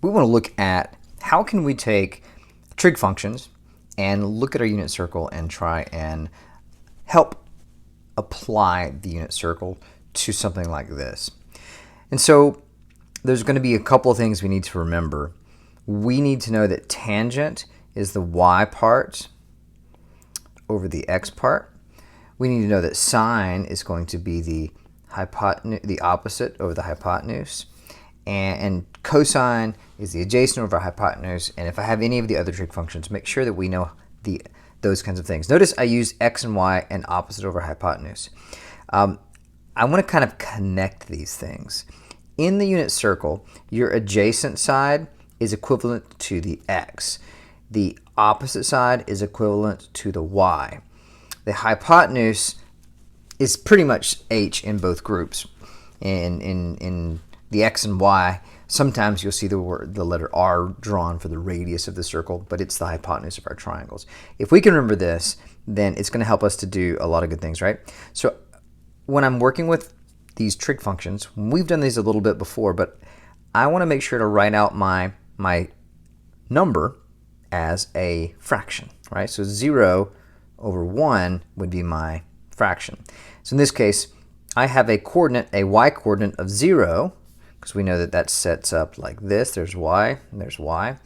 we want to look at how can we take trig functions and look at our unit circle and try and help apply the unit circle to something like this. And so there's going to be a couple of things we need to remember. We need to know that tangent is the y part over the x part. We need to know that sine is going to be the opposite over the hypotenuse. And cosine is the adjacent over hypotenuse. And if I have any of the other trig functions, make sure that we know those kinds of things. Notice I use x and y and opposite over hypotenuse. I want to kind of connect these things. In the unit circle, your adjacent side is equivalent to the x. The opposite side is equivalent to the y. The hypotenuse is pretty much h in both groups. In the x and y, sometimes you'll see the letter r drawn for the radius of the circle, but it's the hypotenuse of our triangles. If we can remember this, then it's going to help us to do a lot of good things, right? So when I'm working with these trig functions, we've done these a little bit before, but I want to make sure to write out my number as a fraction, right? So 0 over 1 would be my fraction. So in this case, I have a y coordinate of 0, because we know that that sets up like this. There's y, and there's y.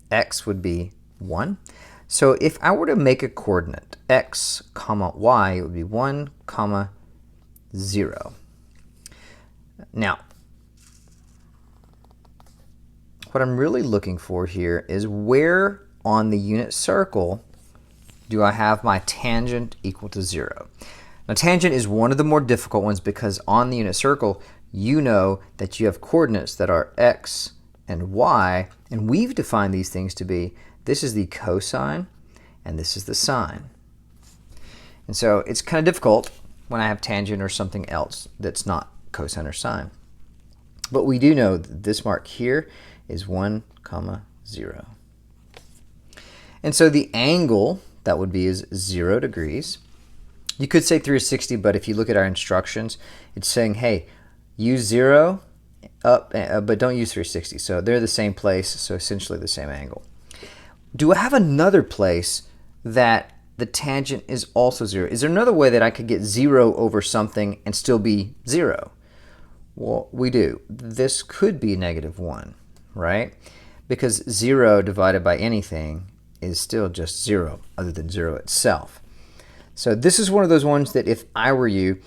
X would be 1. So if I were to make a coordinate, x comma y, it would be 1 comma 0. Now, what I'm really looking for here is where on the unit circle do I have my tangent equal to 0. Now, tangent is one of the more difficult ones because on the unit circle, you know that you have coordinates that are x and y, and we've defined these things to be, this is the cosine and this is the sine. And so it's kind of difficult when I have tangent or something else that's not cosine or sine. But we do know that this mark here is 1 comma 0. And so the angle that would be is 0 degrees. You could say 360, but if you look at our instructions, it's saying, hey, use 0 up, but don't use 360. So they're the same place, so essentially the same angle. Do I have another place that the tangent is also 0? Is there another way that I could get 0 over something and still be 0? Well, we do. This could be -1, right? Because 0 divided by anything is still just 0, other than 0 itself. So this is one of those ones that if I were you,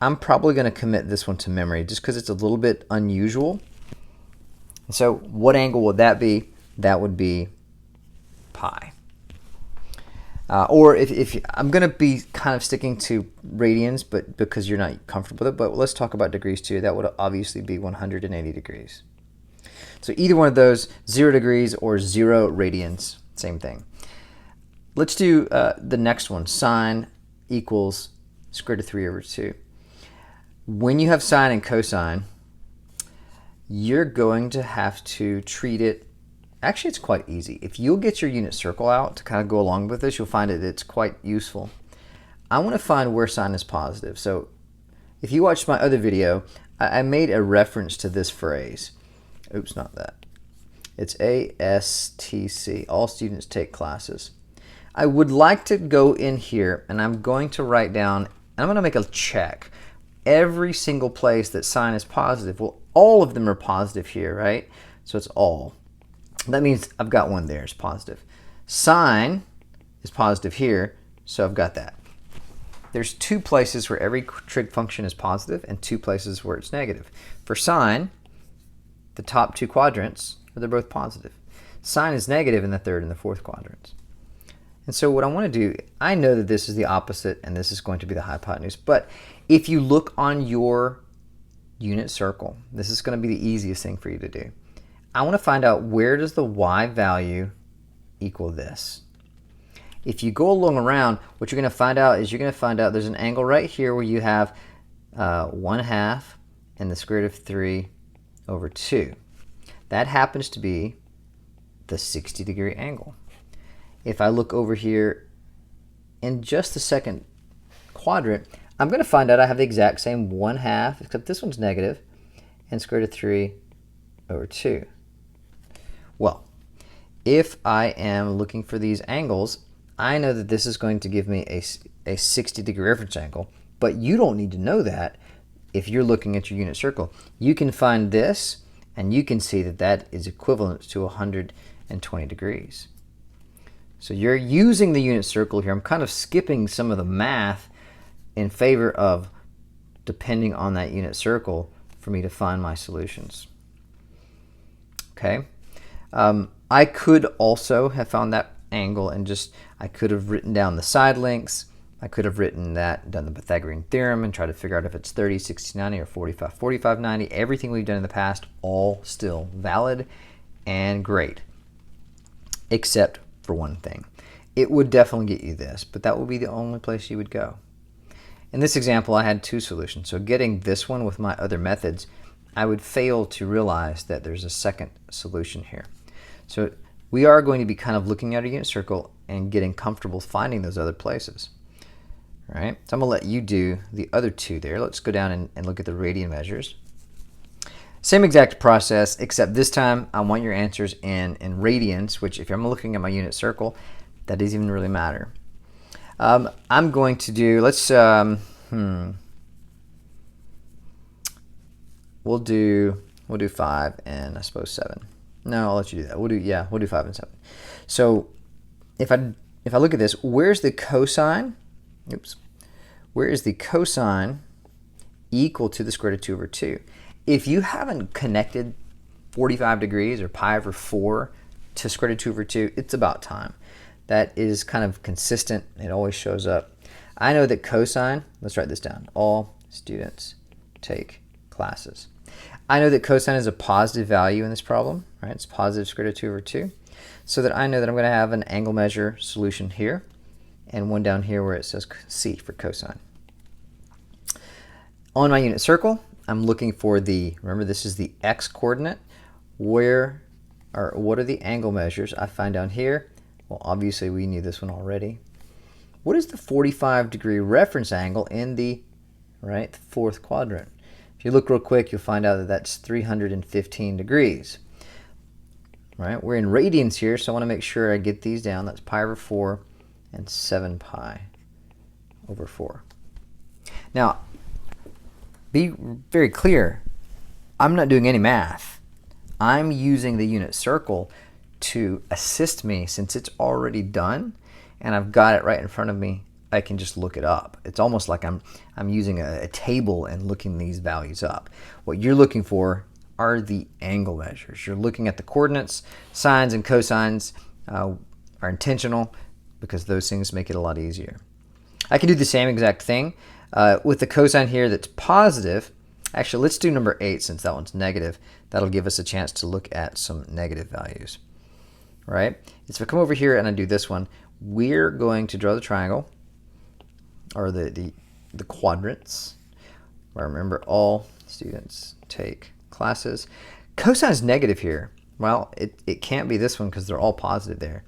I'm probably going to commit this one to memory just because it's a little bit unusual. So what angle would that be? That would be pi. Or if I'm going to be kind of sticking to radians, but because you're not comfortable with it, but let's talk about degrees too. That would obviously be 180 degrees. So either one of those, 0 degrees or 0 radians, same thing. Let's do the next one. Sine equals square root of 3 over 2. When you have sine and cosine, you're going to have to treat it. Actually, it's quite easy. If you'll get your unit circle out to kind of go along with this, you'll find that it's quite useful. I want to find where sine is positive. So if you watched my other video, I made a reference to this phrase. Oops, not that. It's ASTC, all students take classes. I would like to go in here, and I'm going to write down, and I'm going to make a check. Every single place that sine is positive, well, all of them are positive here, right? So it's all. That means I've got one there, it's positive. Sine is positive here, so I've got that. There's 2 places where every trig function is positive and 2 places where it's negative. For sine, the top 2 quadrants, they're both positive. Sine is negative in the 3rd and the 4th quadrants. And so what I want to do, I know that this is the opposite and this is going to be the hypotenuse, but if you look on your unit circle, this is going to be the easiest thing for you to do. I want to find out where does the y value equal this. If you go along around, what you're going to find out is there's an angle right here where you have 1/2 and the square root of 3 over 2. That happens to be the 60-degree angle. If I look over here in just the second quadrant, I'm going to find out I have the exact same 1/2, except this one's negative, and square root of 3 over 2. Well, if I am looking for these angles, I know that this is going to give me a 60-degree reference angle, but you don't need to know that if you're looking at your unit circle. You can find this, and you can see that that is equivalent to 120 degrees. So you're using the unit circle here. I'm kind of skipping some of the math in favor of depending on that unit circle for me to find my solutions. Okay. I could also have found that angle and I could have written down the side lengths. I could have done the Pythagorean theorem and tried to figure out if it's 30, 60, 90 or 45, 45, 90. Everything we've done in the past, all still valid and great, except for one thing. It would definitely get you this, but that would be the only place you would go. In this example, I had two solutions. So getting this one with my other methods, I would fail to realize that there's a second solution here. So we are going to be kind of looking at a unit circle and getting comfortable finding those other places. All right, so I'm going to let you do the other two there. Let's go down and look at the radian measures. Same exact process, except this time I want your answers in radians, which if I'm looking at my unit circle, that doesn't even really matter. I'm going to do, we'll do 5 and I suppose 7. No, I'll let you do that. We'll do 5 and 7. So if I look at this, where's the cosine? Oops. Where is the cosine equal to the square root of 2 over 2? If you haven't connected 45 degrees or pi over 4 to square root of 2 over 2, it's about time. That is kind of consistent. It always shows up. I know that cosine, let's write this down. All students take classes. I know that cosine is a positive value in this problem, right? It's positive square root of 2 over 2. So that I know that I'm going to have an angle measure solution here and one down here where it says C for cosine. On my unit circle, I'm looking for remember this is the x coordinate. What are the angle measures I find down here? Well, obviously we knew this one already. What is the 45-degree reference angle in the fourth quadrant? If you look real quick, you'll find out that that's 315 degrees. Right? We're in radians here, so I want to make sure I get these down. That's pi over 4 and 7 pi over 4. Now, be very clear. I'm not doing any math. I'm using the unit circle to assist me since it's already done and I've got it right in front of me. I can just look it up. It's almost like I'm using a table and looking these values up. What you're looking for are the angle measures. You're looking at the coordinates. Sines and cosines are intentional because those things make it a lot easier. I can do the same exact thing with the cosine here that's positive. Actually, let's do number 8 since that one's negative. That'll give us a chance to look at some negative values. Right? If I come over here and I do this one, we're going to draw the triangle or the quadrants. Where remember, all students take classes. Cosine is negative here. Well, it can't be this one because they're all positive there.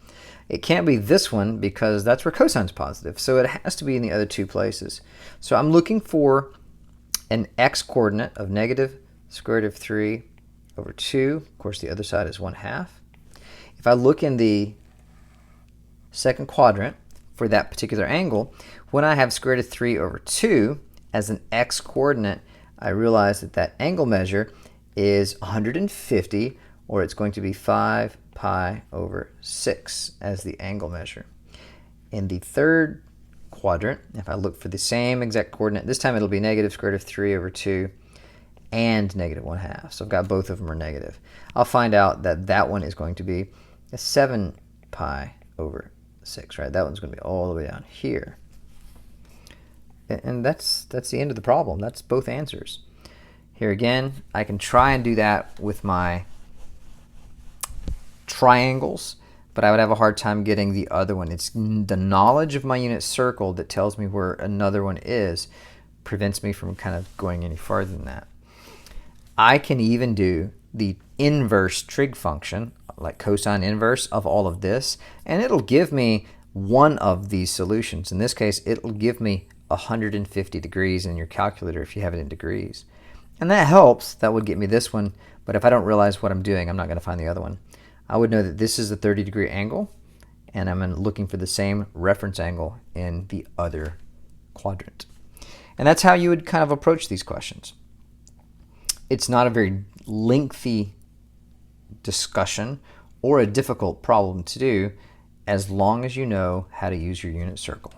It can't be this one because that's where cosine's positive. So it has to be in the other two places. So I'm looking for an x coordinate of negative square root of 3 over 2. Of course, the other side is 1/2. If I look in the second quadrant for that particular angle, when I have square root of 3 over 2 as an x coordinate, I realize that that angle measure is 150, or it's going to be 5 pi over 6 as the angle measure. In the third quadrant, if I look for the same exact coordinate, this time it'll be negative square root of 3 over 2 and negative 1/2. So I've got both of them are negative. I'll find out that that one is going to be a 7 pi over 6, right? That one's going to be all the way down here. And that's the end of the problem. That's both answers. Here again, I can try and do that with my triangles, but I would have a hard time getting the other one. It's the knowledge of my unit circle that tells me where another one is, prevents me from kind of going any farther than that. I can even do the inverse trig function, like cosine inverse of all of this, and it'll give me one of these solutions. In this case, it'll give me 150 degrees in your calculator if you have it in degrees. And that helps. That would get me this one, but if I don't realize what I'm doing, I'm not going to find the other one. I would know that this is a 30-degree angle, and I'm looking for the same reference angle in the other quadrant. And that's how you would kind of approach these questions. It's not a very lengthy discussion or a difficult problem to do as long as you know how to use your unit circle.